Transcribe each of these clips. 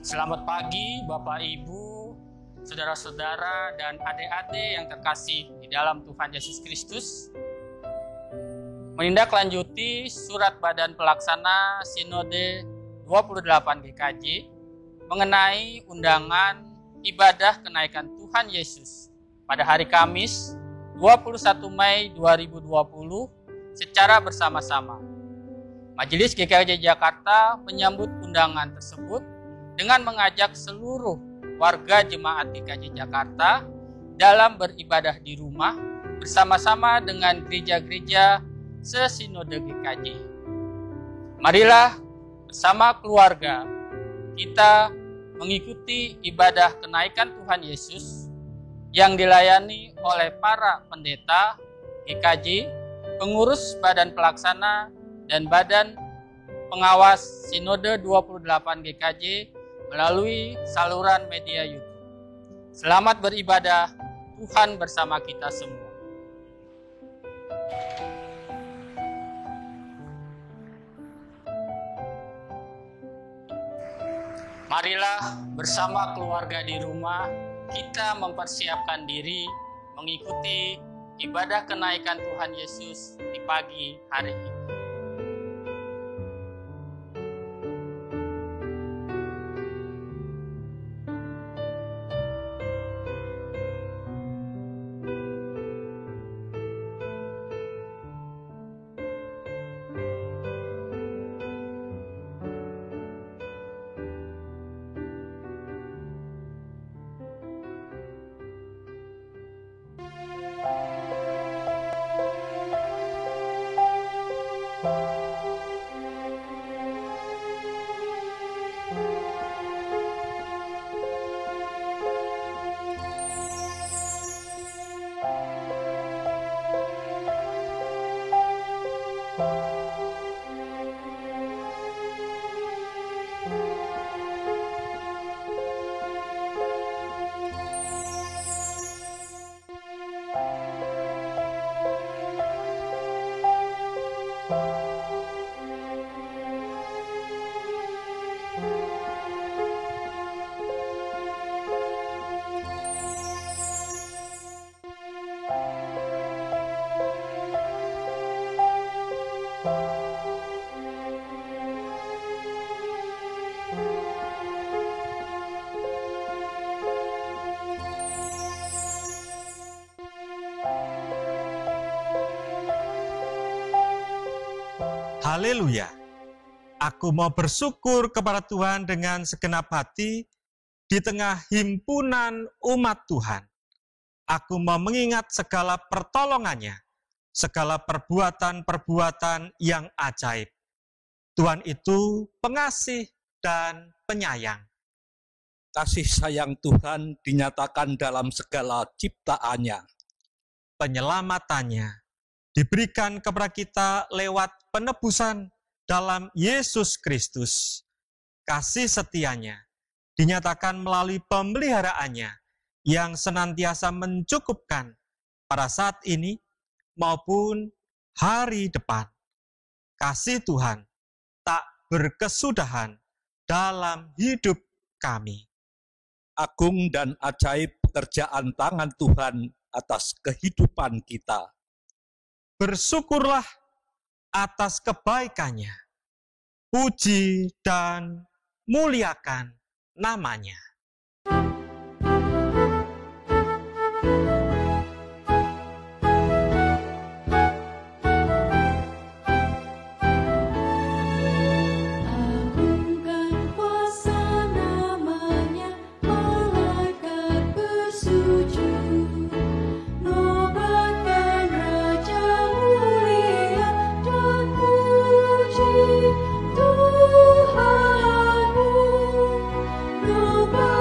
Selamat pagi Bapak Ibu, saudara-saudara dan adik-adik yang terkasih di dalam Tuhan Yesus Kristus. Menindaklanjuti surat Badan Pelaksana Sinode 28 GKJ mengenai undangan ibadah kenaikan Tuhan Yesus pada hari Kamis 21 Mei 2020 secara bersama-sama. Majelis GKJ Jakarta menyambut undangan tersebut dengan mengajak seluruh warga jemaat GKJ Jakarta dalam beribadah di rumah bersama-sama dengan gereja-gereja sesinode GKJ. Marilah bersama keluarga kita mengikuti ibadah kenaikan Tuhan Yesus yang dilayani oleh para pendeta GKJ, pengurus badan pelaksana dan badan pengawas Sinode 28 GKJ melalui saluran media YouTube. Selamat beribadah, Tuhan bersama kita semua. Marilah bersama keluarga di rumah kita mempersiapkan diri mengikuti ibadah kenaikan Tuhan Yesus di pagi hari ini. Haleluya. Aku mau bersyukur kepada Tuhan dengan segenap hati di tengah himpunan umat Tuhan. Aku mau mengingat segala pertolongannya, segala perbuatan-perbuatan yang ajaib. Tuhan itu pengasih dan penyayang. Kasih sayang Tuhan dinyatakan dalam segala ciptaannya. Penyelamatannya diberikan kepada kita lewat penebusan dalam Yesus Kristus. Kasih setianya dinyatakan melalui pemeliharaannya yang senantiasa mencukupkan pada saat ini maupun hari depan. Kasih Tuhan tak berkesudahan dalam hidup kami. Agung dan ajaib pekerjaan tangan Tuhan atas kehidupan kita. Bersyukurlah atas kebaikannya, puji dan muliakan namanya. Nobody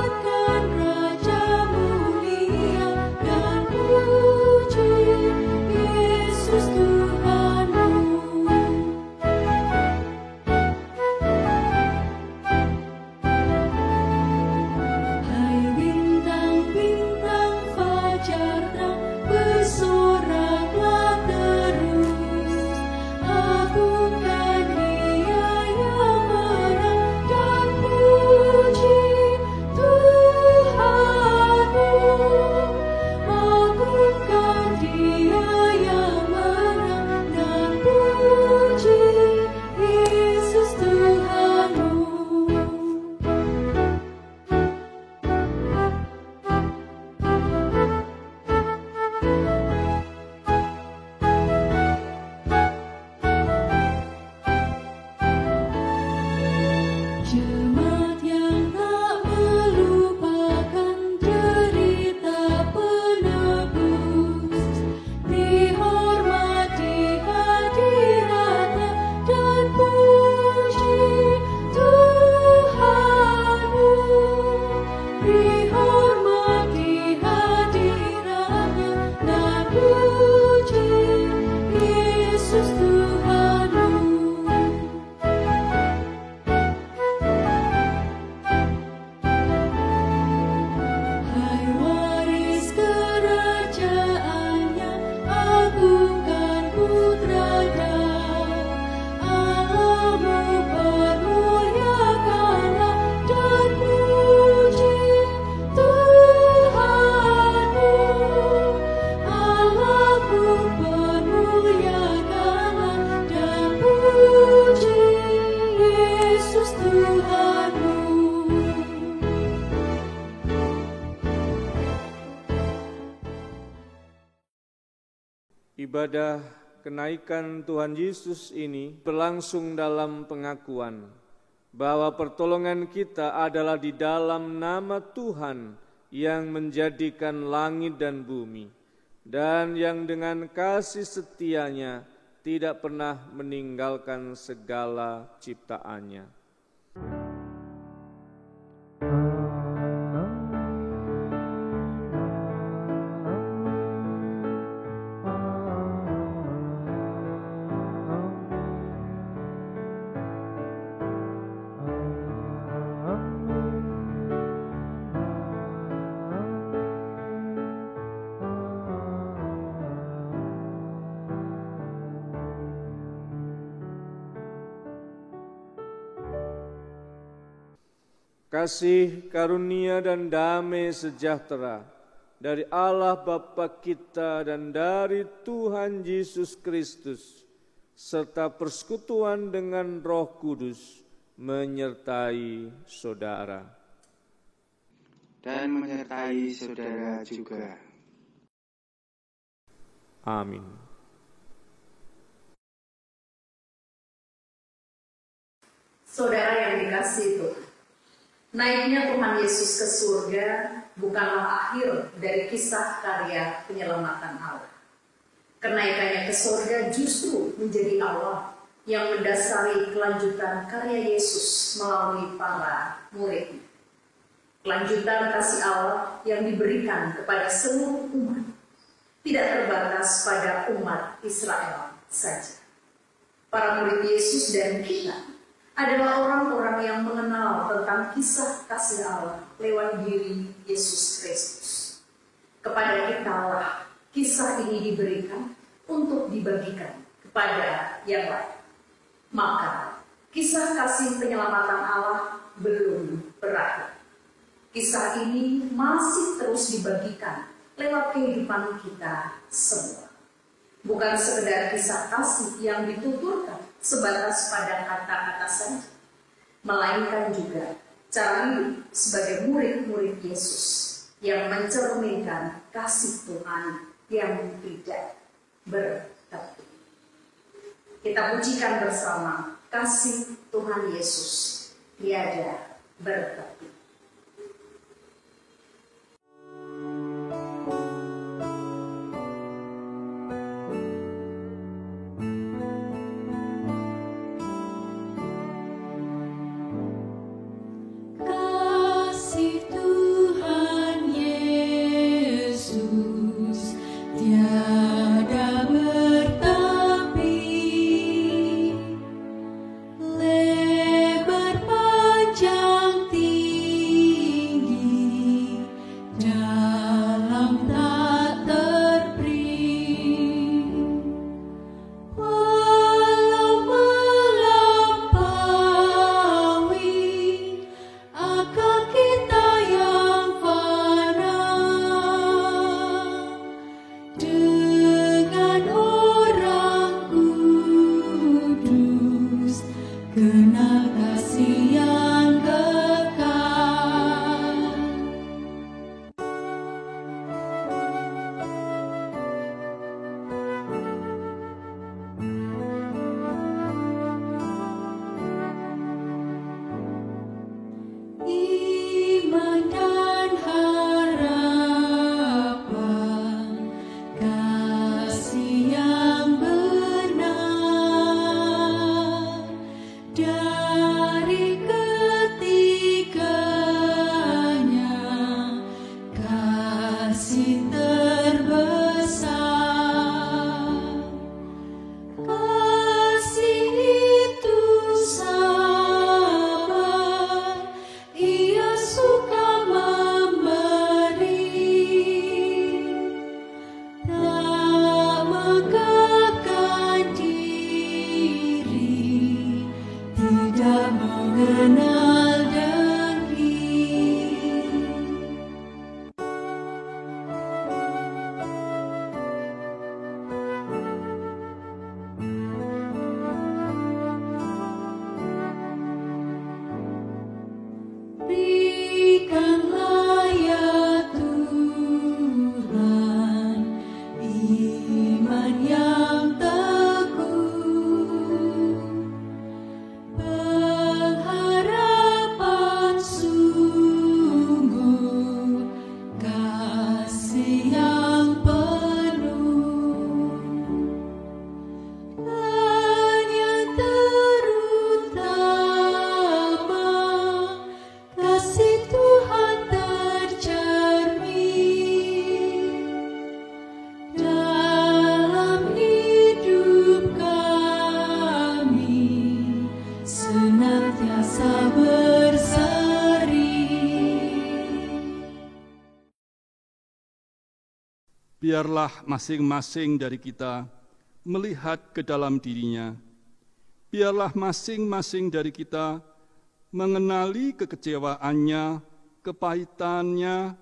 Ibadah kenaikan Tuhan Yesus ini berlangsung dalam pengakuan bahwa pertolongan kita adalah di dalam nama Tuhan yang menjadikan langit dan bumi, dan yang dengan kasih setianya tidak pernah meninggalkan segala ciptaannya. Kasih, karunia, dan damai sejahtera dari Allah Bapa kita dan dari Tuhan Yesus Kristus, serta persekutuan dengan Roh Kudus menyertai saudara. Dan menyertai saudara juga. Amin. Saudara yang dikasihi Tuhan, naiknya Tuhan Yesus ke surga bukanlah akhir dari kisah karya penyelamatan Allah. Kenaikannya ke surga justru menjadi awal yang mendasari kelanjutan karya Yesus melalui para murid. Kelanjutan kasih Allah yang diberikan kepada seluruh umat, tidak terbatas pada umat Israel saja. Para murid Yesus dan kita adalah orang-orang yang mengenal tentang kisah kasih Allah lewat diri Yesus Kristus. Kepada kita kisah ini diberikan untuk dibagikan kepada yang lain. Maka kisah kasih penyelamatan Allah belum berakhir. Kisah ini masih terus dibagikan lewat kehidupan kita semua. Bukan sekedar kisah kasih yang dituturkan sebatas pada kata-kata saja, melainkan juga cara hidup sebagai murid-murid Yesus yang mencerminkan kasih Tuhan yang tidak bertepi. Kita pujikan bersama kasih Tuhan Yesus tiada bertepi. Lebar panjang biarlah masing-masing dari kita melihat ke dalam dirinya. Biarlah masing-masing dari kita mengenali kekecewaannya, kepahitannya,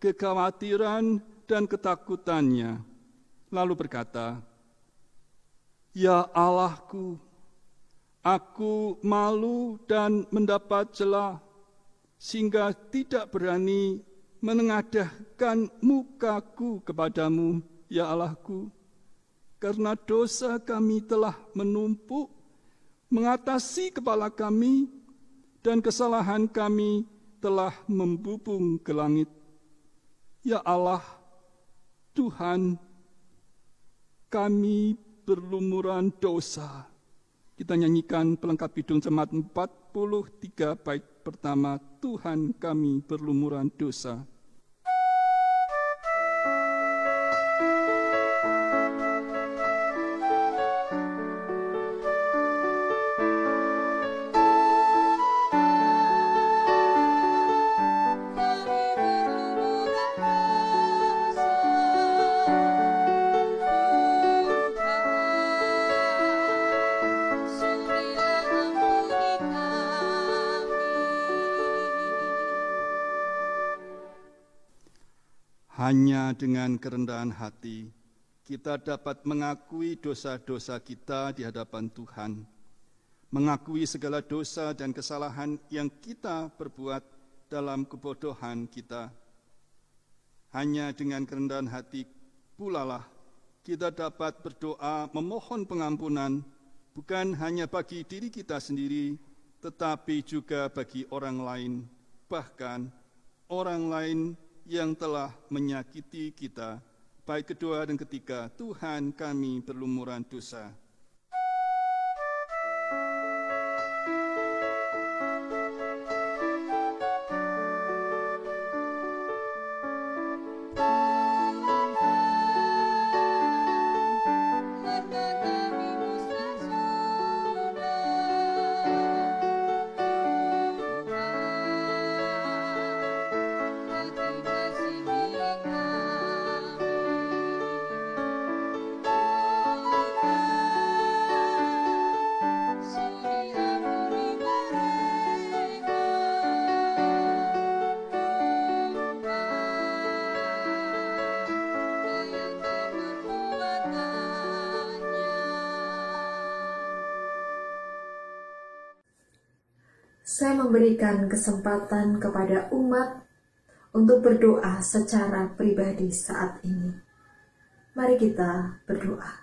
kekhawatiran, dan ketakutannya. Lalu berkata, "Ya Allahku, aku malu dan mendapat celah, sehingga tidak berani menengadahkan mukaku kepadamu, ya Allahku, karena dosa kami telah menumpuk, mengatasi kepala kami, dan kesalahan kami telah membubung ke langit. Ya Allah, Tuhan, kami berlumuran dosa." Kita nyanyikan pelengkap Kidung Jemaat 43 bait pertama, Tuhan kami berlumuran dosa. Hanya dengan kerendahan hati, kita dapat mengakui dosa-dosa kita di hadapan Tuhan, mengakui segala dosa dan kesalahan yang kita perbuat dalam kebodohan kita. Hanya dengan kerendahan hati pula lah kita dapat berdoa memohon pengampunan, bukan hanya bagi diri kita sendiri, tetapi juga bagi orang lain, bahkan orang lain yang telah menyakiti kita. Bait kedua dan ketiga, Tuhan kami berlumuran dosa. Saya memberikan kesempatan kepada umat untuk berdoa secara pribadi saat ini. Mari kita berdoa.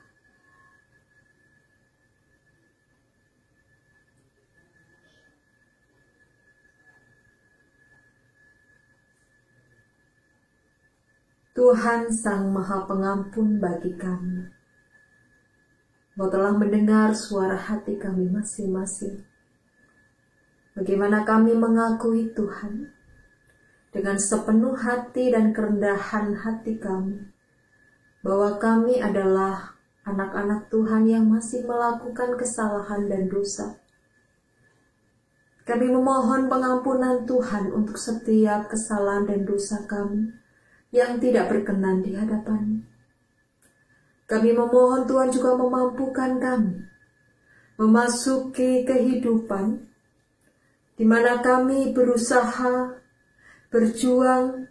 Tuhan Sang Maha Pengampun bagi kami, Engkau telah mendengar suara hati kami masing-masing. Bagaimana kami mengakui Tuhan dengan sepenuh hati dan kerendahan hati kami, bahwa kami adalah anak-anak Tuhan yang masih melakukan kesalahan dan dosa. Kami memohon pengampunan Tuhan untuk setiap kesalahan dan dosa kami yang tidak berkenan di hadapan-Mu. Kami memohon Tuhan juga memampukan kami memasuki kehidupan di mana kami berusaha, berjuang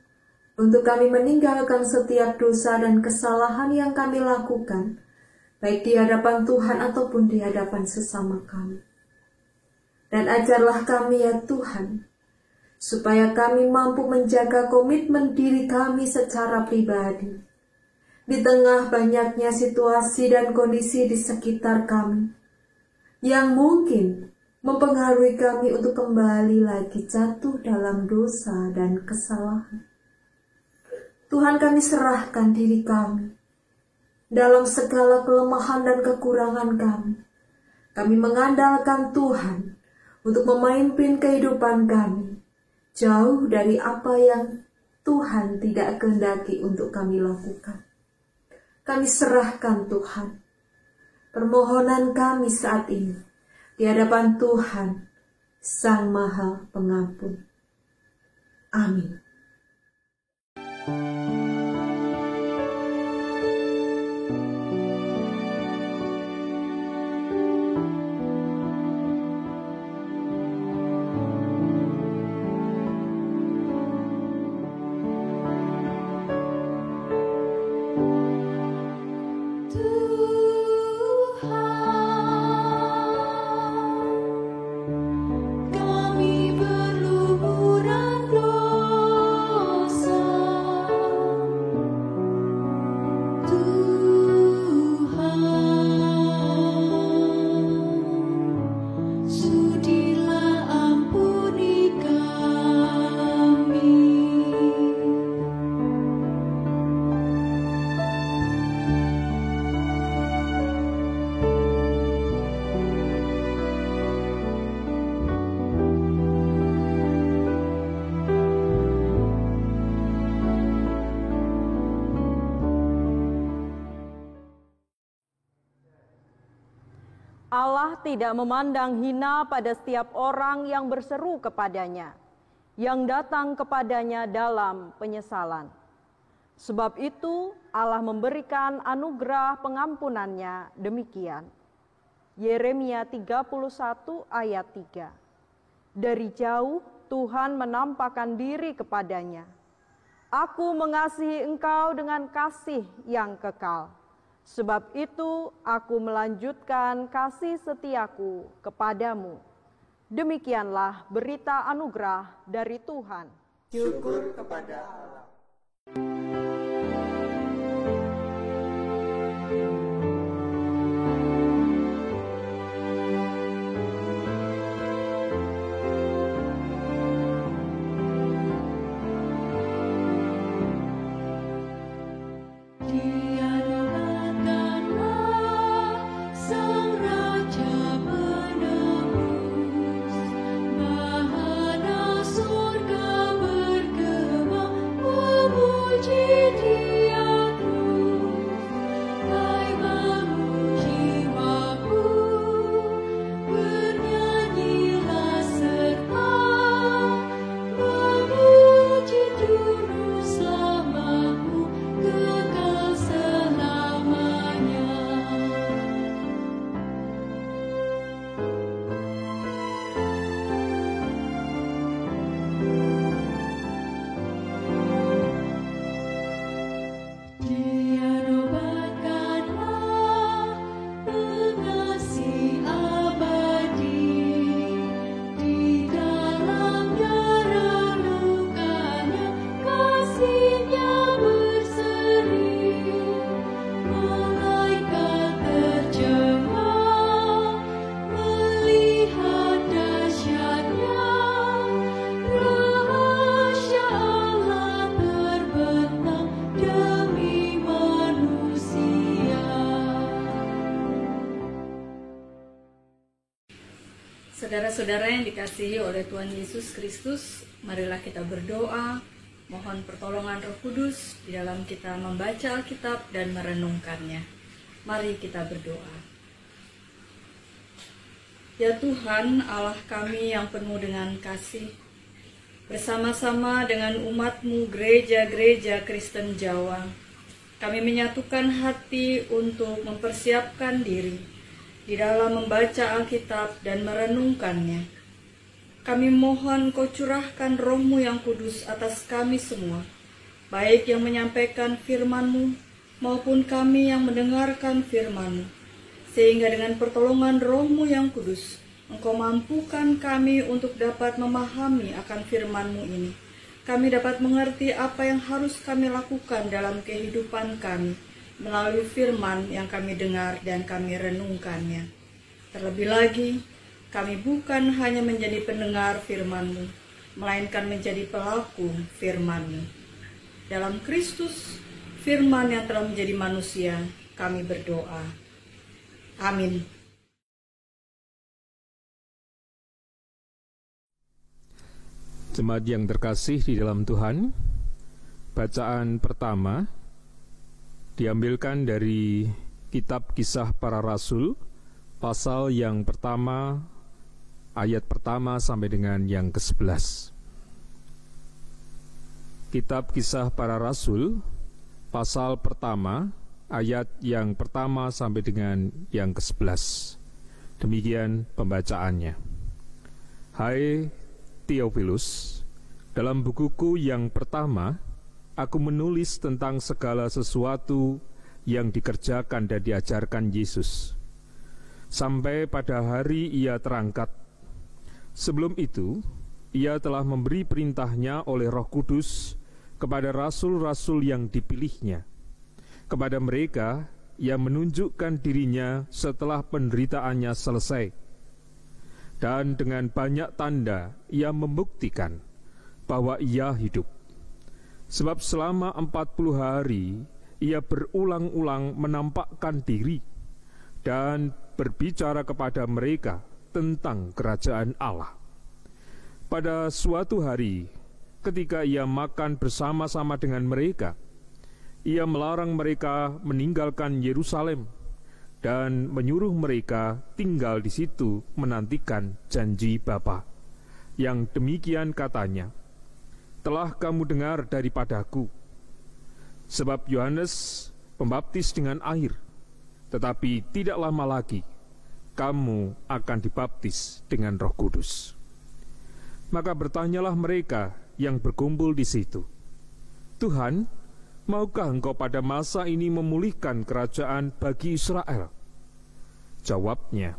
untuk kami meninggalkan setiap dosa dan kesalahan yang kami lakukan, baik di hadapan Tuhan ataupun di hadapan sesama kami. Dan ajarlah kami ya Tuhan, supaya kami mampu menjaga komitmen diri kami secara pribadi, di tengah banyaknya situasi dan kondisi di sekitar kami, yang mungkin mempengaruhi kami untuk kembali lagi jatuh dalam dosa dan kesalahan. Tuhan, kami serahkan diri kami dalam segala kelemahan dan kekurangan kami. Kami mengandalkan Tuhan untuk memimpin kehidupan kami jauh dari apa yang Tuhan tidak kehendaki untuk kami lakukan. Kami serahkan Tuhan permohonan kami saat ini di hadapan Tuhan, Sang Maha Pengampun. Amin. Allah tidak memandang hina pada setiap orang yang berseru kepadanya, yang datang kepadanya dalam penyesalan. Sebab itu Allah memberikan anugerah pengampunannya demikian. Yeremia 31 ayat 3. Dari jauh Tuhan menampakkan diri kepadanya. Aku mengasihi engkau dengan kasih yang kekal. Sebab itu aku melanjutkan kasih setiaku kepadamu. Demikianlah berita anugerah dari Tuhan. Syukur kepada Allah. Saudara-saudara yang dikasihi oleh Tuhan Yesus Kristus, marilah kita berdoa, mohon pertolongan Roh Kudus di dalam kita membaca Alkitab dan merenungkannya. Mari kita berdoa. Ya Tuhan, Allah kami yang penuh dengan kasih, bersama-sama dengan umat-Mu gereja-gereja Kristen Jawa, kami menyatukan hati untuk mempersiapkan diri di dalam membaca Alkitab dan merenungkannya. Kami mohon Kau curahkan Roh-Mu yang kudus atas kami semua, baik yang menyampaikan firman-Mu maupun kami yang mendengarkan firman-Mu, sehingga dengan pertolongan Roh-Mu yang kudus, Engkau mampukan kami untuk dapat memahami akan firman-Mu ini. Kami dapat mengerti apa yang harus kami lakukan dalam kehidupan kami, melalui firman yang kami dengar dan kami renungkannya. Terlebih lagi, kami bukan hanya menjadi pendengar firman-Mu, melainkan menjadi pelaku firman-Mu. Dalam Kristus, firman yang telah menjadi manusia, kami berdoa. Amin. Jemaat yang terkasih di dalam Tuhan, bacaan pertama diambilkan dari Kitab Kisah Para Rasul, pasal yang pertama, ayat pertama sampai dengan yang ke-11. Kitab Kisah Para Rasul, pasal pertama, ayat yang pertama sampai dengan yang ke-11. Demikian pembacaannya. Hai Theophilus, dalam bukuku yang pertama, aku menulis tentang segala sesuatu yang dikerjakan dan diajarkan Yesus, sampai pada hari Ia terangkat. Sebelum itu, Ia telah memberi perintahnya oleh Roh Kudus kepada rasul-rasul yang dipilihnya. Kepada mereka, Ia menunjukkan dirinya setelah penderitaannya selesai. Dan dengan banyak tanda, Ia membuktikan bahwa Ia hidup. Sebab selama 40 hari, Ia berulang-ulang menampakkan diri dan berbicara kepada mereka tentang kerajaan Allah. Pada suatu hari, ketika Ia makan bersama-sama dengan mereka, Ia melarang mereka meninggalkan Yerusalem dan menyuruh mereka tinggal di situ menantikan janji Bapa. Yang demikian katanya, telah kamu dengar daripadaku, sebab Yohanes pembaptis dengan air, tetapi tidak lama lagi kamu akan dibaptis dengan Roh Kudus. Maka bertanyalah mereka yang berkumpul di situ, Tuhan, maukah engkau pada masa ini memulihkan kerajaan bagi Israel? Jawabnya,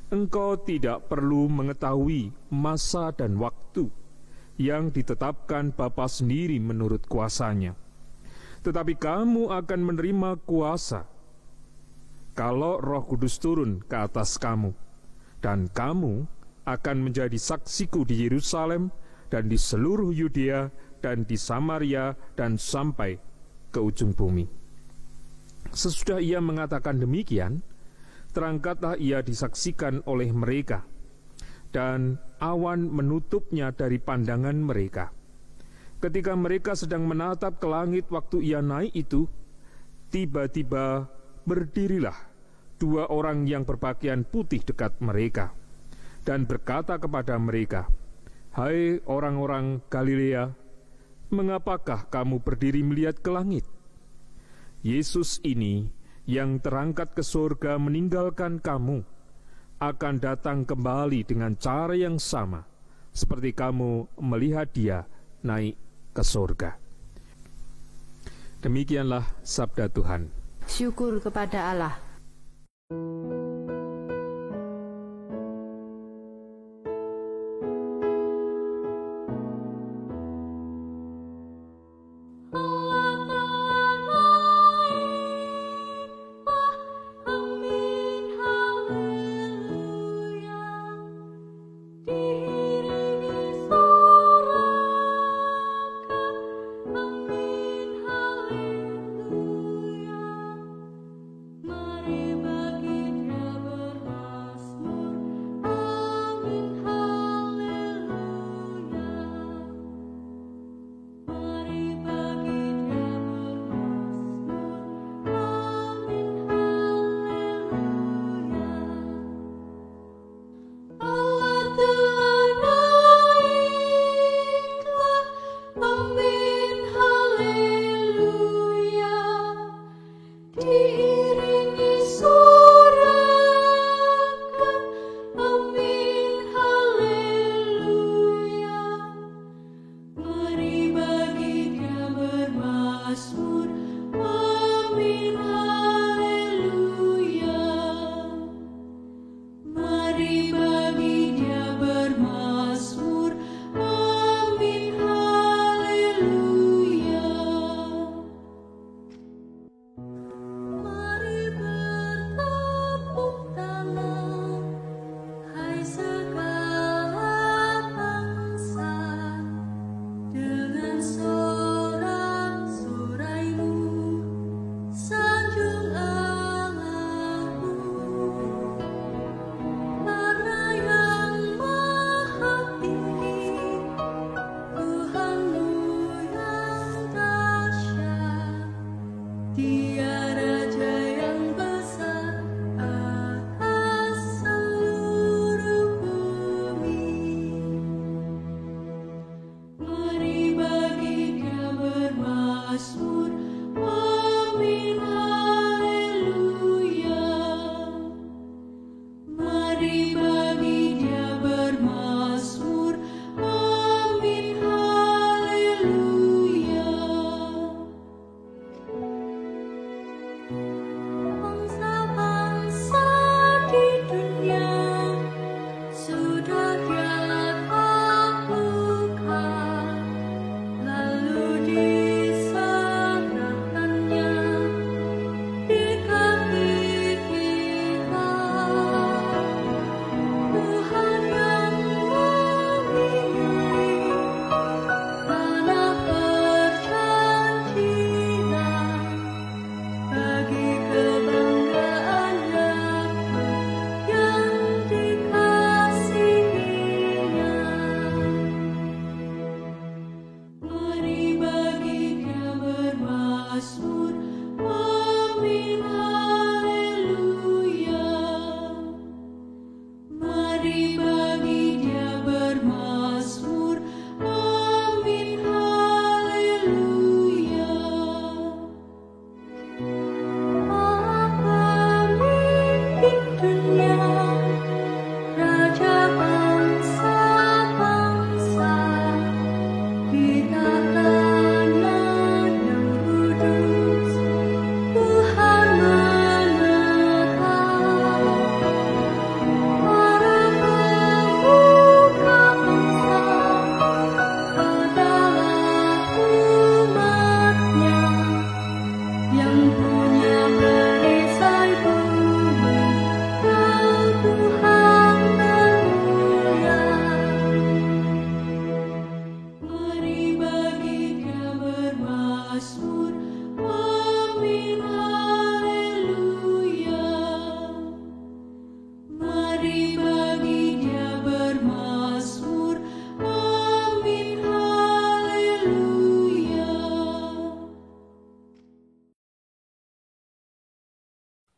engkau tidak perlu mengetahui masa dan waktu yang ditetapkan Bapa sendiri menurut kuasanya. Tetapi kamu akan menerima kuasa kalau Roh Kudus turun ke atas kamu, dan kamu akan menjadi saksiku di Yerusalem dan di seluruh Yudea dan di Samaria dan sampai ke ujung bumi. Sesudah ia mengatakan demikian, terangkatlah ia disaksikan oleh mereka, dan awan menutupnya dari pandangan mereka. Ketika mereka sedang menatap ke langit waktu ia naik itu, tiba-tiba berdirilah 2 orang yang berpakaian putih dekat mereka, dan berkata kepada mereka, Hai orang-orang Galilea, mengapakah kamu berdiri melihat ke langit? Yesus ini yang terangkat ke surga meninggalkan kamu, akan datang kembali dengan cara yang sama, seperti kamu melihat dia naik ke surga. Demikianlah sabda Tuhan. Syukur kepada Allah.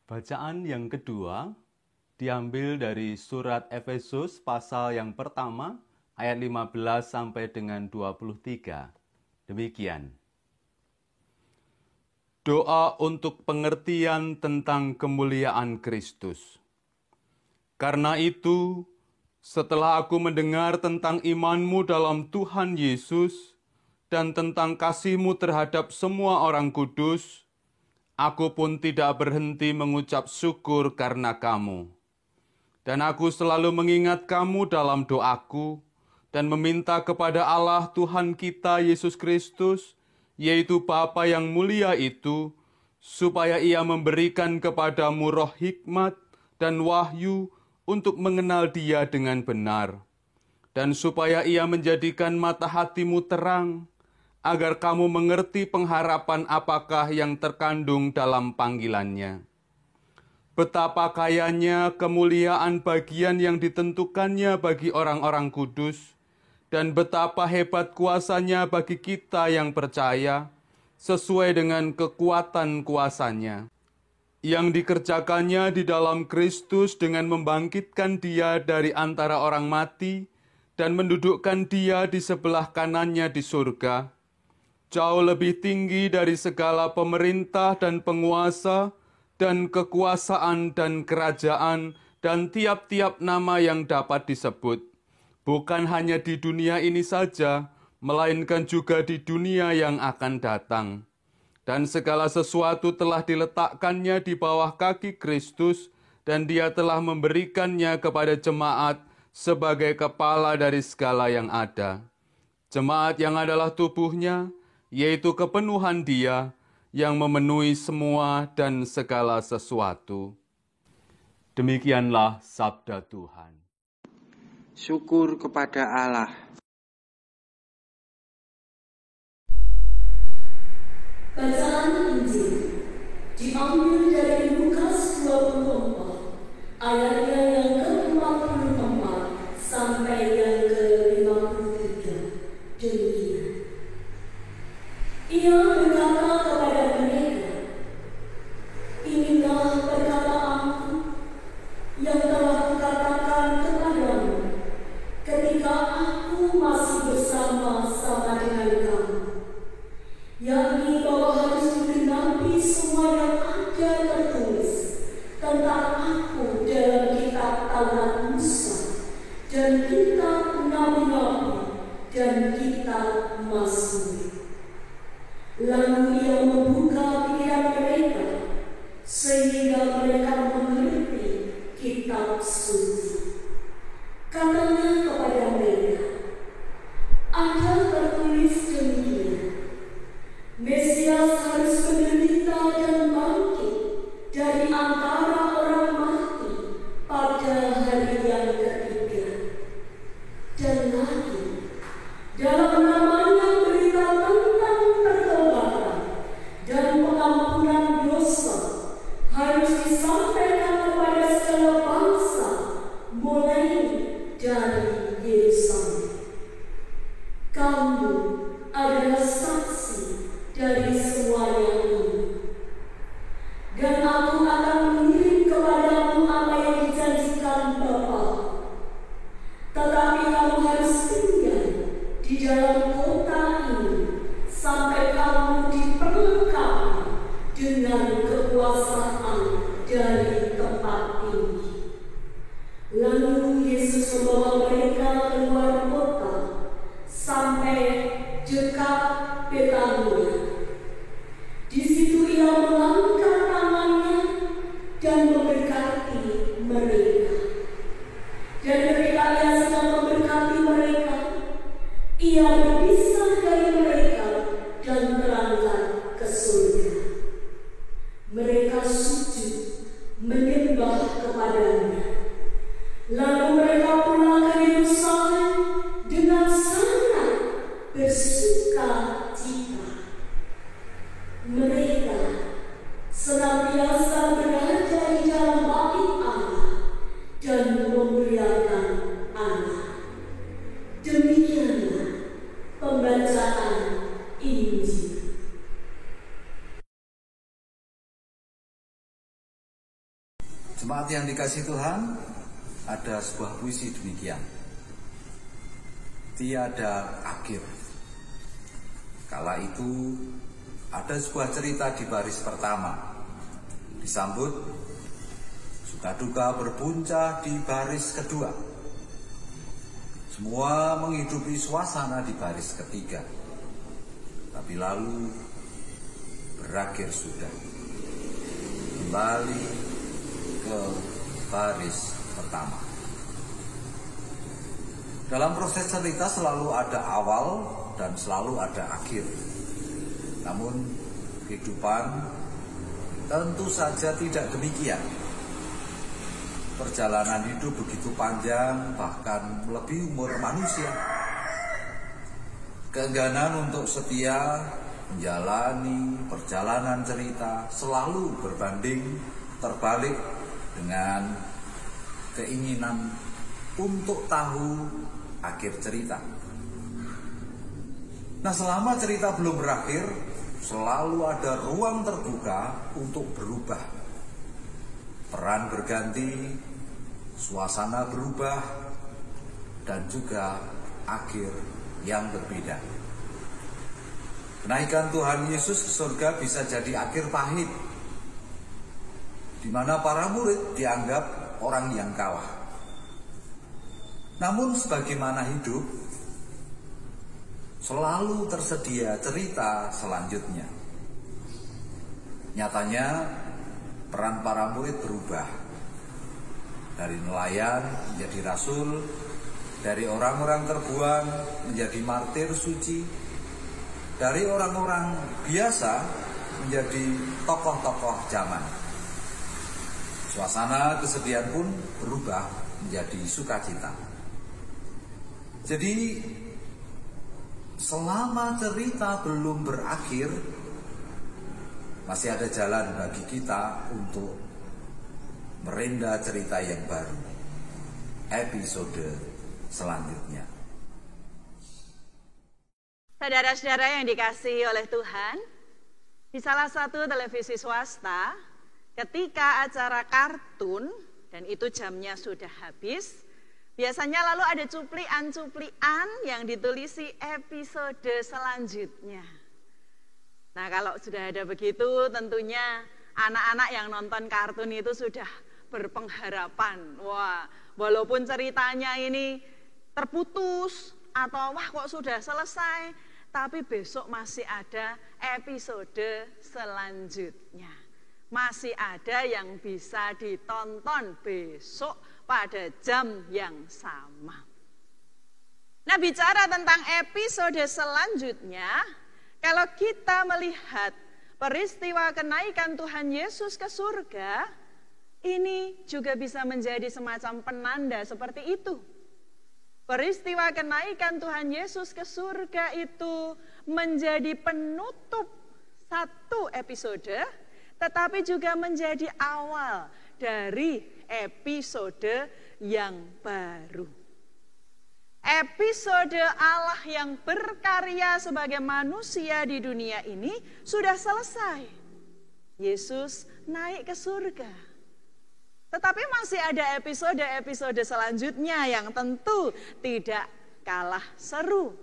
Bacaan yang kedua diambil dari surat Efesus pasal yang pertama ayat 15 sampai dengan 23. Demikian. Doa untuk pengertian tentang kemuliaan Kristus. Karena itu, setelah aku mendengar tentang imanmu dalam Tuhan Yesus dan tentang kasihmu terhadap semua orang kudus, aku pun tidak berhenti mengucap syukur karena kamu. Dan aku selalu mengingat kamu dalam doaku dan meminta kepada Allah Tuhan kita Yesus Kristus, yaitu Bapa yang mulia itu, supaya Ia memberikan kepadamu roh hikmat dan wahyu untuk mengenal Dia dengan benar, dan supaya Ia menjadikan mata hatimu terang, agar kamu mengerti pengharapan apakah yang terkandung dalam panggilannya. Betapa kayanya kemuliaan bagian yang ditentukannya bagi orang-orang kudus, dan betapa hebat kuasanya bagi kita yang percaya, sesuai dengan kekuatan kuasanya, yang dikerjakannya di dalam Kristus dengan membangkitkan Dia dari antara orang mati, dan mendudukkan Dia di sebelah kanannya di surga, jauh lebih tinggi dari segala pemerintah dan penguasa, dan kekuasaan dan kerajaan, dan tiap-tiap nama yang dapat disebut, bukan hanya di dunia ini saja, melainkan juga di dunia yang akan datang. Dan segala sesuatu telah diletakkannya di bawah kaki Kristus, dan Dia telah memberikannya kepada jemaat sebagai kepala dari segala yang ada. Jemaat yang adalah tubuhnya, yaitu kepenuhan Dia, yang memenuhi semua dan segala sesuatu. Demikianlah sabda Tuhan. Syukur kepada Allah. Bacaan Injil diambil dari Lukas 24, ayatnya yang ke-54 sampai yang ke-53. Demikian. Ia berkata kepada mereka, "Inilah perkataanku yang telah kukatakan kepadamu ketika aku masih bersama-sama dengan kamu, yakni bahwa harus digenapi semua yang ada tertulis tentang aku dalam kitab Taurat Musa dan kitab Nabi-Nabi dan kitab Mazmur." Lalu Ia membuka pikiran mereka sehingga mereka mengerti kitab suci. Katanya kepada mereka, "Ada tertulis demikian, Mesias harus menderita dan bangkit dari antara orang mati pada hari yang ketiga. Dan lagi, dalam namanya berita tentang pertobatan dan pengampunan dosa harus disampaikan kepada segala bangsa, mulai dari Yerusalem. Kamu adalah saksi dari semuanya ini. Dan aku akan mengirim kepadamu apa yang dijanjikan Bapa. Tetapi kamu harus tinggal di dalam kota ini sampai kamu diperlengkapi dengan kekuasaan dari tempat ini." Lalu Yesus membawa mereka keluar kota sampai dekat Betania. Di situ Ia mengangkat tangannya dan memberkati mereka. Dan ketika Ia sedang memberkati mereka, Ia berpisah dari mereka dan berangkat ke surga. Mereka sujud menyembah kepadanya. Lalu mereka pulang ke Yerusalem dengan sangat bersuka cita. Mereka Jemaat yang dikasihi Tuhan, ada sebuah puisi demikian. Tiada akhir. Kala itu ada sebuah cerita di baris pertama. Disambut suka duka berpuncak di baris kedua. Semua menghidupi suasana di baris ketiga. Tapi lalu berakhir sudah. Kembali ke baris pertama. Dalam proses cerita selalu ada awal dan selalu ada akhir. Namun kehidupan tentu saja tidak demikian. Perjalanan hidup begitu panjang, bahkan melebihi umur manusia. Keengganan untuk setia menjalani perjalanan cerita selalu berbanding terbalik dengan keinginan untuk tahu akhir cerita. Nah, selama cerita belum berakhir, selalu ada ruang terbuka untuk berubah. Peran berganti, suasana berubah, dan juga akhir yang berbeda. Kenaikan Tuhan Yesus ke surga bisa jadi akhir pahit, di mana para murid dianggap orang yang kalah. Namun sebagaimana hidup, selalu tersedia cerita selanjutnya. Nyatanya peran para murid berubah. Dari nelayan menjadi rasul, dari orang-orang terbuang menjadi martir suci, dari orang-orang biasa menjadi tokoh-tokoh zaman. Suasana kesedihan pun berubah menjadi sukacita. Jadi selama cerita belum berakhir, masih ada jalan bagi kita untuk merenda cerita yang baru, episode selanjutnya. Saudara-saudara yang dikasihi oleh Tuhan, di salah satu televisi swasta, ketika acara kartun, dan itu jamnya sudah habis, biasanya lalu ada cuplian-cuplian yang ditulisi episode selanjutnya. Nah, kalau sudah ada begitu, tentunya anak-anak yang nonton kartun itu sudah berpengharapan. Wah, walaupun ceritanya ini terputus, atau wah kok sudah selesai, tapi besok masih ada episode selanjutnya. Masih ada yang bisa ditonton besok pada jam yang sama. Nah, bicara tentang episode selanjutnya, kalau kita melihat peristiwa kenaikan Tuhan Yesus ke surga, ini juga bisa menjadi semacam penanda seperti itu. Peristiwa kenaikan Tuhan Yesus ke surga itu menjadi penutup satu episode, tetapi juga menjadi awal dari episode yang baru. Episode Allah yang berkarya sebagai manusia di dunia ini sudah selesai. Yesus naik ke surga. Tetapi masih ada episode-episode selanjutnya yang tentu tidak kalah seru.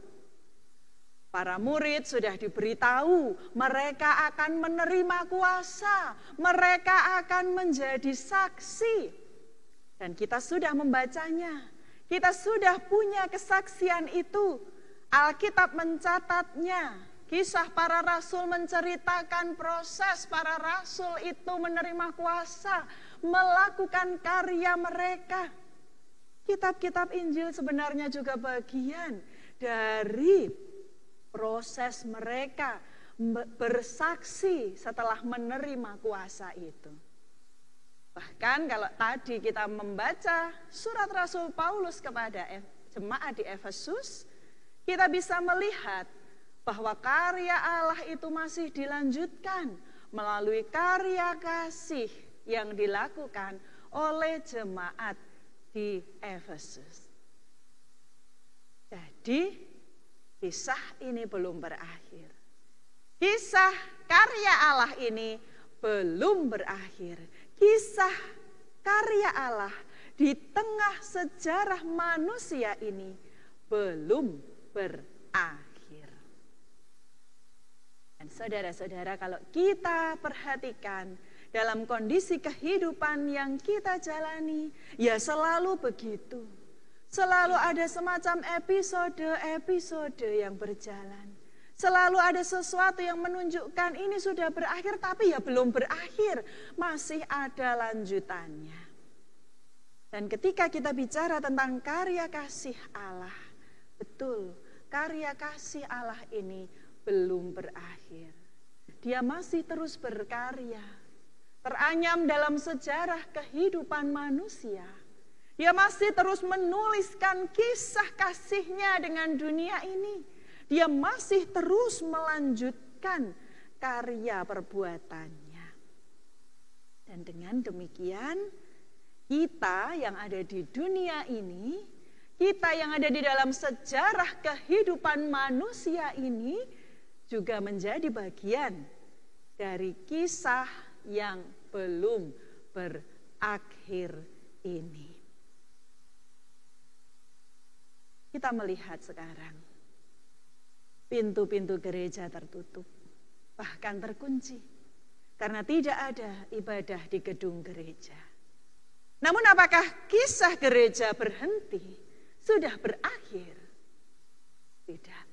Para murid sudah diberitahu mereka akan menerima kuasa, mereka akan menjadi saksi. Dan kita sudah membacanya, kita sudah punya kesaksian itu. Alkitab mencatatnya, kisah para rasul menceritakan proses para rasul itu menerima kuasa, melakukan karya mereka. Kitab-kitab Injil sebenarnya juga bagian dari proses mereka bersaksi setelah menerima kuasa itu. Bahkan kalau tadi kita membaca surat Rasul Paulus kepada jemaat di Efesus, kita bisa melihat bahwa karya Allah itu masih dilanjutkan melalui karya kasih yang dilakukan oleh jemaat di Efesus. Jadi kisah ini belum berakhir. Kisah karya Allah ini belum berakhir. Kisah karya Allah di tengah sejarah manusia ini belum berakhir. Dan saudara-saudara, kalau kita perhatikan dalam kondisi kehidupan yang kita jalani, ya selalu begitu. Selalu ada semacam episode-episode yang berjalan. Selalu ada sesuatu yang menunjukkan ini sudah berakhir, tapi ya belum berakhir. Masih ada lanjutannya. Dan ketika kita bicara tentang karya kasih Allah, betul, karya kasih Allah ini belum berakhir. Dia masih terus berkarya. Teranyam dalam sejarah kehidupan manusia. Dia masih terus menuliskan kisah kasihnya dengan dunia ini. Dia masih terus melanjutkan karya perbuatannya. Dan dengan demikian, kita yang ada di dunia ini, kita yang ada di dalam sejarah kehidupan manusia ini, juga menjadi bagian dari kisah yang belum berakhir ini. Kita melihat sekarang, pintu-pintu gereja tertutup, bahkan terkunci, karena tidak ada ibadah di gedung gereja. Namun apakah kisah gereja berhenti? Sudah berakhir? Tidak.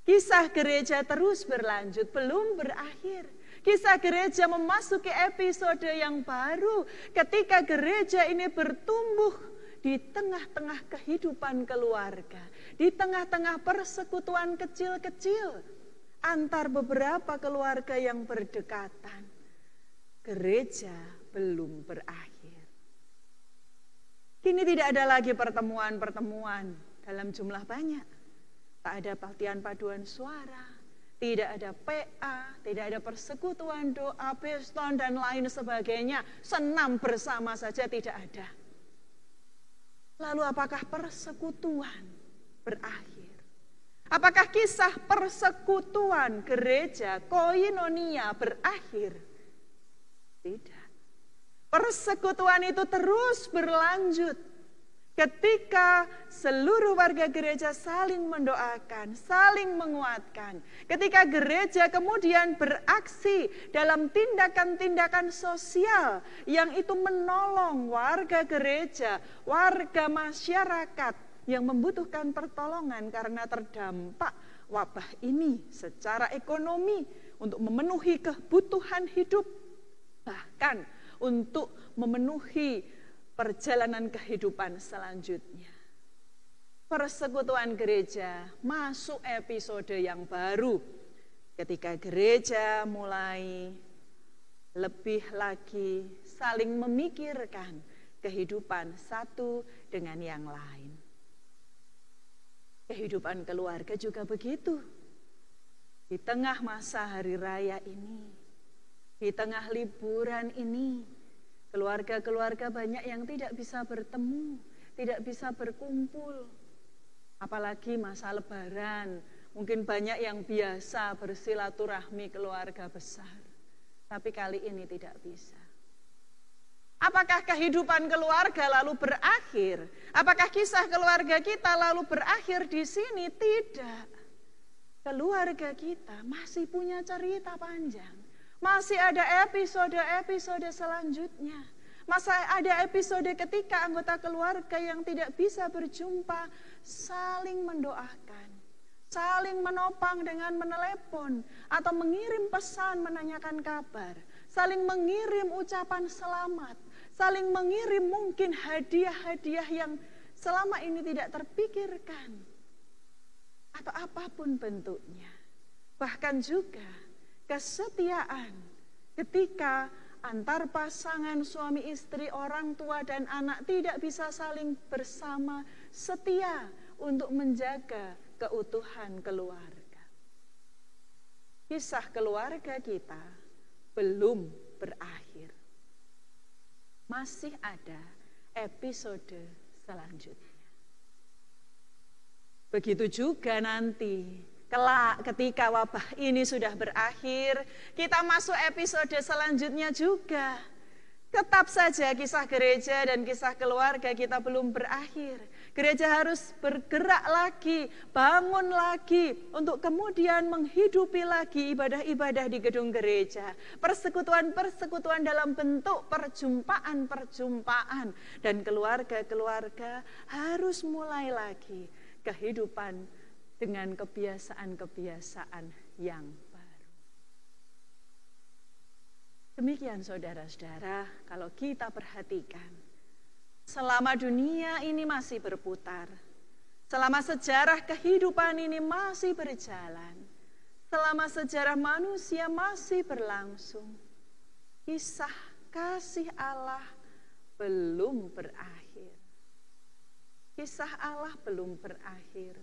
Kisah gereja terus berlanjut, belum berakhir. Kisah gereja memasuki episode yang baru ketika gereja ini bertumbuh di tengah-tengah kehidupan keluarga, di tengah-tengah persekutuan kecil-kecil antar beberapa keluarga yang berdekatan. Gereja belum berakhir. Kini tidak ada lagi pertemuan-pertemuan dalam jumlah banyak. Tak ada pelatihan paduan suara, tidak ada PA, tidak ada persekutuan doa, peston, dan lain sebagainya. Senam bersama saja tidak ada. Lalu apakah persekutuan berakhir? Apakah kisah persekutuan gereja koinonia berakhir? Tidak. Persekutuan itu terus berlanjut ketika seluruh warga gereja saling mendoakan, saling menguatkan. Ketika gereja kemudian beraksi dalam tindakan-tindakan sosial yang itu menolong warga gereja, warga masyarakat yang membutuhkan pertolongan karena terdampak wabah ini secara ekonomi untuk memenuhi kebutuhan hidup, bahkan untuk memenuhi perjalanan kehidupan selanjutnya. Persekutuan gereja masuk episode yang baru ketika gereja mulai lebih lagi saling memikirkan kehidupan satu dengan yang lain. Kehidupan keluarga juga begitu. Di tengah masa hari raya ini, di tengah liburan ini, keluarga-keluarga banyak yang tidak bisa bertemu, tidak bisa berkumpul. Apalagi masa lebaran, mungkin banyak yang biasa bersilaturahmi keluarga besar. Tapi kali ini tidak bisa. Apakah kehidupan keluarga lalu berakhir? Apakah kisah keluarga kita lalu berakhir di sini? Tidak. Keluarga kita masih punya cerita panjang. Masih ada episode-episode selanjutnya. Masih ada episode ketika anggota keluarga yang tidak bisa berjumpa saling mendoakan, saling menopang dengan menelepon atau mengirim pesan menanyakan kabar, saling mengirim ucapan selamat, saling mengirim mungkin hadiah-hadiah yang selama ini tidak terpikirkan atau apapun bentuknya. Bahkan juga kesetiaan ketika antar pasangan suami istri, orang tua dan anak tidak bisa saling bersama setia untuk menjaga keutuhan keluarga. Kisah keluarga kita belum berakhir. Masih ada episode selanjutnya. Begitu juga nanti kelak ketika wabah ini sudah berakhir, kita masuk episode selanjutnya juga. Tetap saja kisah gereja dan kisah keluarga kita belum berakhir. Gereja harus bergerak lagi, bangun lagi untuk kemudian menghidupi lagi ibadah-ibadah di gedung gereja. Persekutuan-persekutuan dalam bentuk perjumpaan-perjumpaan. Dan keluarga-keluarga harus mulai lagi kehidupan dengan kebiasaan-kebiasaan yang baru. Demikian saudara-saudara, kalau kita perhatikan, selama dunia ini masih berputar, selama sejarah kehidupan ini masih berjalan, selama sejarah manusia masih berlangsung, kisah kasih Allah belum berakhir. Kisah Allah belum berakhir.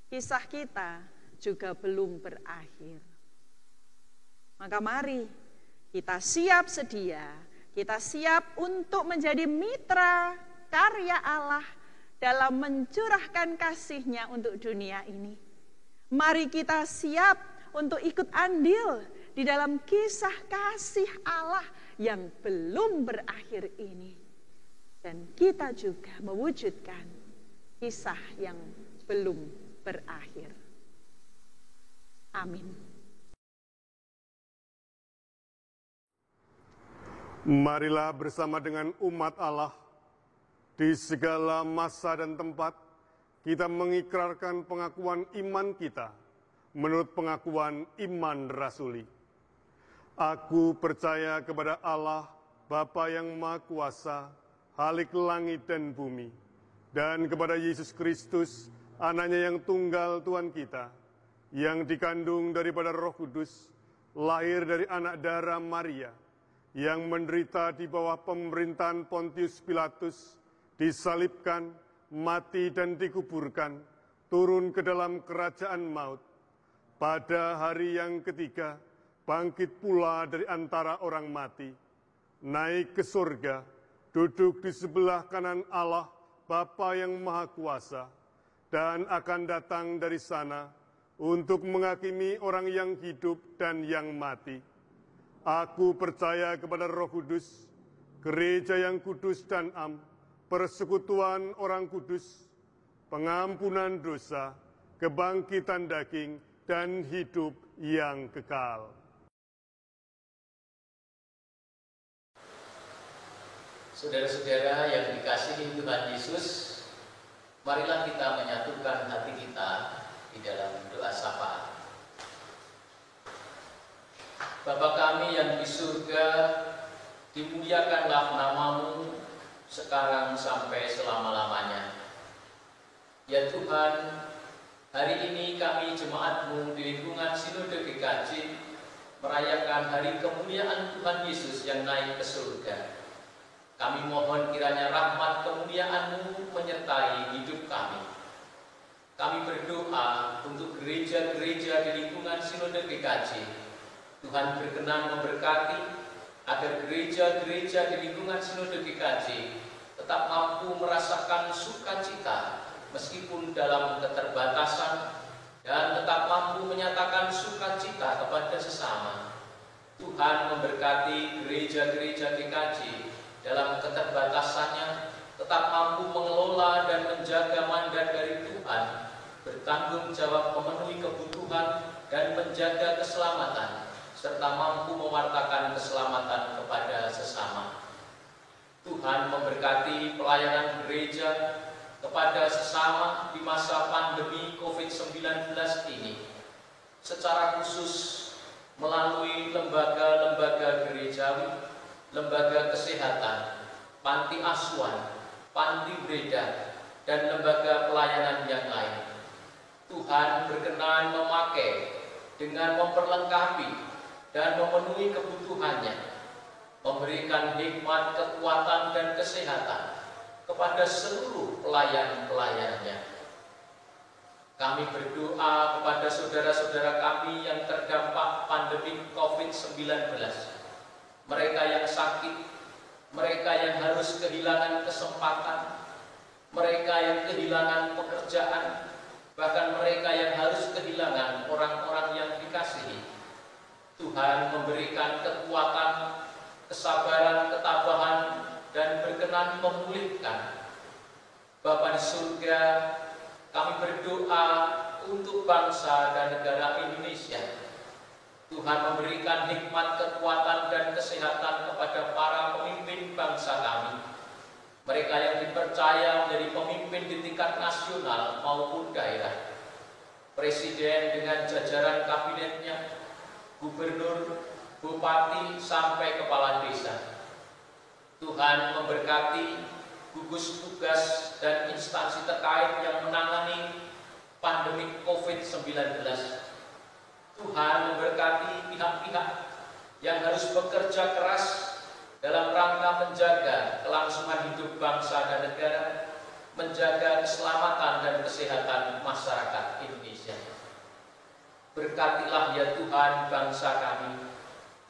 Kisah kita juga belum berakhir. Maka mari kita siap sedia, kita siap untuk menjadi mitra karya Allah dalam mencurahkan kasih-Nya untuk dunia ini. Mari kita siap untuk ikut andil di dalam kisah kasih Allah yang belum berakhir ini. Dan kita juga mewujudkan kisah yang belum berakhir. Amin. Marilah bersama dengan umat Allah di segala masa dan tempat kita mengikrarkan pengakuan iman kita menurut pengakuan iman rasuli. Aku percaya kepada Allah, Bapa yang Maha Kuasa, Khalik langit dan bumi, dan kepada Yesus Kristus, Anaknya yang tunggal Tuhan kita, yang dikandung daripada Roh Kudus, lahir dari anak darah Maria, yang menderita di bawah pemerintahan Pontius Pilatus, disalibkan, mati dan dikuburkan, turun ke dalam kerajaan maut. Pada hari yang ketiga, bangkit pula dari antara orang mati, naik ke surga, duduk di sebelah kanan Allah, Bapa yang Maha Kuasa, dan akan datang dari sana untuk menghakimi orang yang hidup dan yang mati. Aku percaya kepada Roh Kudus, gereja yang kudus dan am, persekutuan orang kudus, pengampunan dosa, kebangkitan daging, dan hidup yang kekal. Saudara-saudara yang dikasihi Tuhan Yesus, marilah kita menyatukan hati kita di dalam doa syafaat. Bapa kami yang di surga, dimuliakanlah nama-Mu sekarang sampai selama-lamanya. Ya Tuhan, hari ini kami jemaat-Mu di lingkungan Sinode GKJ merayakan hari kemuliaan Tuhan Yesus yang naik ke surga. Kami mohon kiranya rahmat kemuliaan-Mu menyertai hidup kami. Kami berdoa untuk gereja-gereja di lingkungan Sinode GKJ. Tuhan berkenan memberkati agar gereja-gereja di lingkungan Sinode GKJ tetap mampu merasakan sukacita meskipun dalam keterbatasan dan tetap mampu menyatakan sukacita kepada sesama. Tuhan memberkati gereja-gereja GKJ dalam keterbatasannya tetap mampu mengelola dan menjaga mandat dari Tuhan, bertanggung jawab memenuhi kebutuhan dan menjaga keselamatan, serta mampu mewartakan keselamatan kepada sesama. Tuhan memberkati pelayanan gereja kepada sesama di masa pandemi COVID-19 ini, secara khusus melalui lembaga-lembaga gerejawi, lembaga kesehatan, panti asuhan, panti breda, dan lembaga pelayanan yang lain. Tuhan berkenan memakai dengan memperlengkapi dan memenuhi kebutuhannya, memberikan hikmat, kekuatan, dan kesehatan kepada seluruh pelayan-pelayannya. Kami berdoa kepada saudara-saudara kami yang terdampak pandemi COVID-19, mereka yang sakit, mereka yang harus kehilangan kesempatan, mereka yang kehilangan pekerjaan, bahkan mereka yang harus kehilangan orang-orang yang dikasihi. Tuhan memberikan kekuatan, kesabaran, ketabahan, dengan memulihkan. Bapa di surga, kami berdoa untuk bangsa dan negara Indonesia. Tuhan memberikan hikmat, kekuatan, dan kesehatan kepada para pemimpin bangsa kami. Mereka yang dipercaya menjadi pemimpin di tingkat nasional maupun daerah. Presiden dengan jajaran kabinetnya, gubernur, bupati, sampai kepala desa. Tuhan memberkati gugus tugas dan instansi terkait yang menangani pandemi COVID-19. Tuhan memberkati pihak-pihak yang harus bekerja keras dalam rangka menjaga kelangsungan hidup bangsa dan negara, menjaga keselamatan dan kesehatan masyarakat Indonesia. Berkatilah ya Tuhan bangsa kami,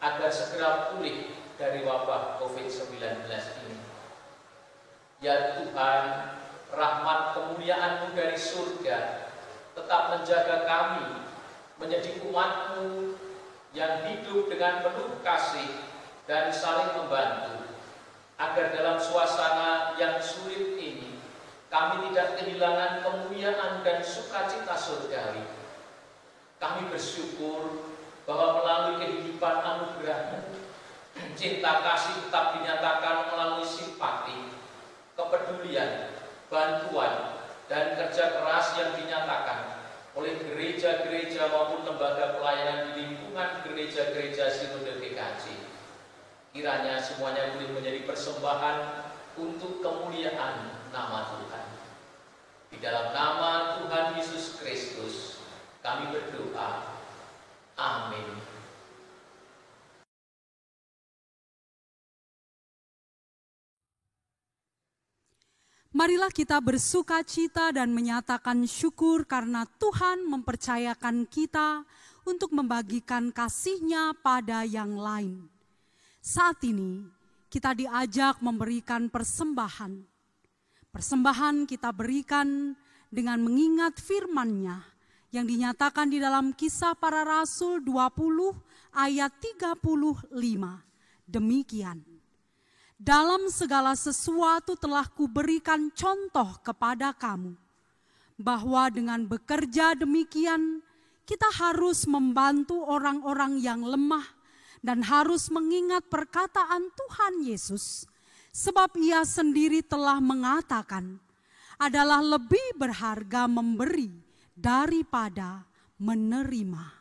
agar segera pulih dari wabah COVID-19 ini. Ya Tuhan, rahmat kemuliaan-Mu dari surga tetap menjaga kami menjadi umat-Mu yang hidup dengan penuh kasih dan saling membantu, agar dalam suasana yang sulit ini kami tidak kehilangan kemuliaan dan sukacita surgawi. Kami bersyukur bahwa melalui kehidupan anugerah-Mu, cinta kasih tetap dinyatakan melalui simpati, kepedulian, bantuan, dan kerja keras yang dinyatakan oleh gereja-gereja maupun lembaga pelayanan di lingkungan gereja-gereja Sinode GKJ. Kiranya semuanya boleh menjadi persembahan untuk kemuliaan nama Tuhan. Di dalam nama Tuhan Yesus Kristus kami berdoa. Amin. Marilah kita bersukacita dan menyatakan syukur karena Tuhan mempercayakan kita untuk membagikan kasih-Nya pada yang lain. Saat ini kita diajak memberikan persembahan. Persembahan kita berikan dengan mengingat firman-Nya yang dinyatakan di dalam Kisah Para Rasul 20 ayat 35. Demikian. Dalam segala sesuatu telah kuberikan contoh kepada kamu, bahwa dengan bekerja demikian kita harus membantu orang-orang yang lemah dan harus mengingat perkataan Tuhan Yesus, sebab Ia sendiri telah mengatakan, adalah lebih berharga memberi daripada menerima.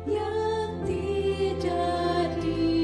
Yang tidak di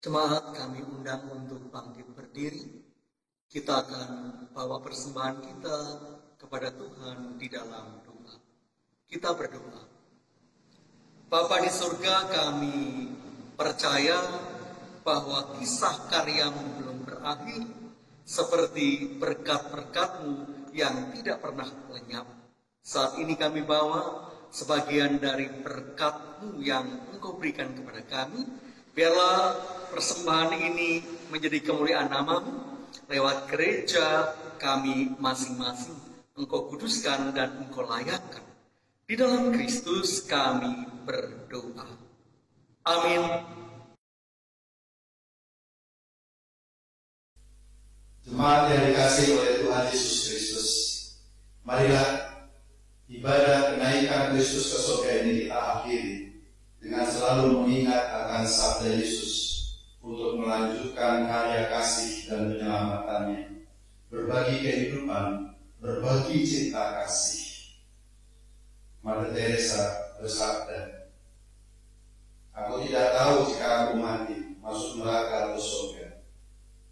Jemaat kami undang untuk bangkit berdiri. Kita akan bawa persembahan kita kepada Tuhan di dalam doa. Kita berdoa. Bapa di surga, kami percaya bahwa kisah karyamu belum berakhir, seperti berkat-berkat-Mu yang tidak pernah lenyap. Saat ini kami bawa sebagian dari berkat-Mu yang Engkau berikan kepada kami. Biarlah persembahan ini menjadi kemuliaan nama-Mu. Lewat gereja kami masing-masing Engkau kuduskan dan Engkau layakkan. Di dalam Kristus kami berdoa. Amin. Jemaat yang dikasihi oleh Tuhan Yesus Kristus, marilah ibadah kenaikan Kristus ke surga ini kita akhiri dengan selalu mengingat akan sabda Yesus untuk melanjutkan karya kasih dan penyelamatannya, berbagi kehidupan, berbagi cinta kasih. Mother Teresa bersabda, "Aku tidak tahu jika aku mati, masuk neraka atau surga.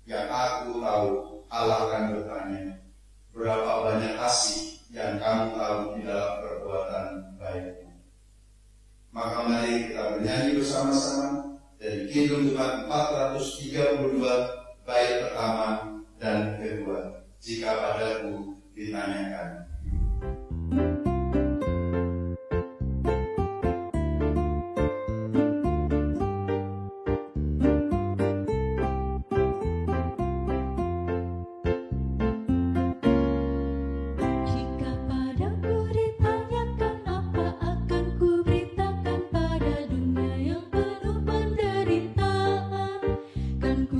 Yang aku tahu, Allah akan bertanya, berapa banyak kasih yang kamu tahu di dalam perbuatan baikmu." Maka mari kita bernyanyi bersama-sama dari Kidung Jumat 432 bait pertama dan kedua. Jika padaku ditanyakan.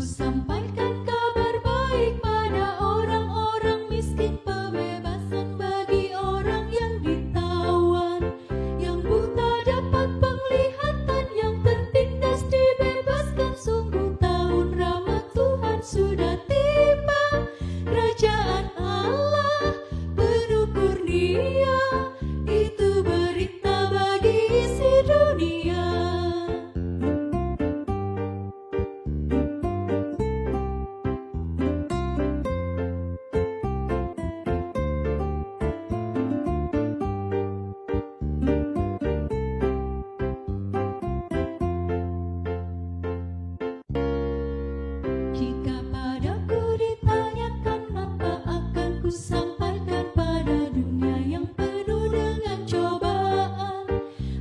Sampaikan kabar baik pada orang-orang miskin, pembebasan bagi orang yang ditawan, yang buta dapat penglihatan, yang tertindas dibebaskan. Sungguh tahun rahmat Tuhan sudah tiba, kerajaan Allah penuh kurnia, itu berita bagi isi dunia. Jika padaku ditanyakan, apa akan ku sampaikan pada dunia yang penuh dengan cobaan?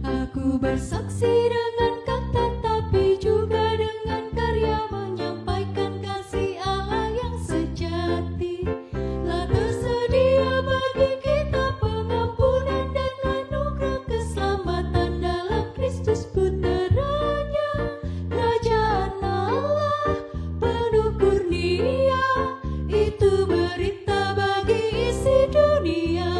Aku bersaksi dengan kata, tapi juga dengan karya, menyampaikan kasih Allah yang sejati. Telah tersedia bagi kita pengampunan dan anugerah keselamatan dalam Kristus putranya. Kerajaan Allah penuh kurnia, itu berita bagi isi dunia.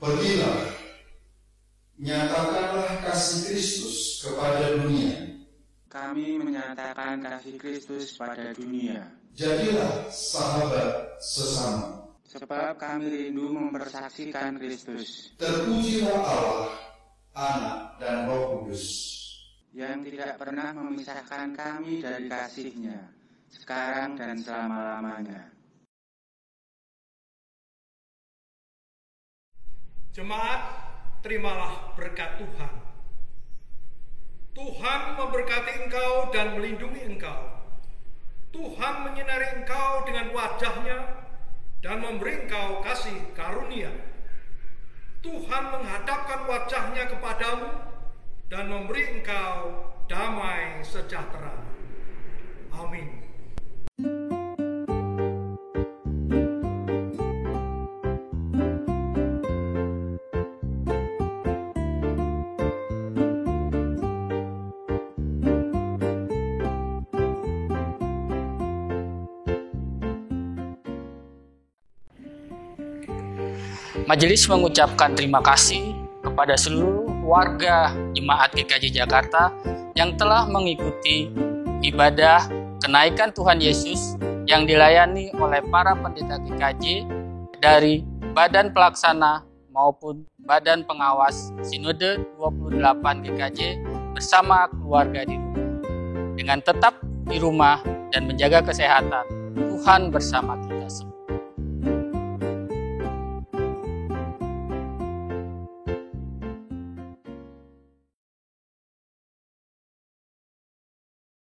Pergilah, nyatakanlah kasih Kristus kepada dunia. Kami menyatakan kasih Kristus pada dunia. Jadilah sahabat sesama. Sebab kami rindu mempersaksikan Kristus. Terpujilah Allah, Anak dan Roh Kudus, yang tidak pernah memisahkan kami dari kasih-Nya, sekarang dan selama-lamanya. Jemaat, terimalah berkat Tuhan. Tuhan memberkati engkau dan melindungi engkau. Tuhan menyinari engkau dengan wajah-Nya dan memberi engkau kasih karunia. Tuhan menghadapkan wajah-Nya kepadamu dan memberi engkau damai sejahtera. Amin. Majelis mengucapkan terima kasih kepada seluruh warga Jemaat GKJ Jakarta yang telah mengikuti ibadah kenaikan Tuhan Yesus yang dilayani oleh para pendeta GKJ dari Badan Pelaksana maupun Badan Pengawas Sinode 28 GKJ bersama keluarga di rumah. Dengan tetap di rumah dan menjaga kesehatan, Tuhan bersama kita semua.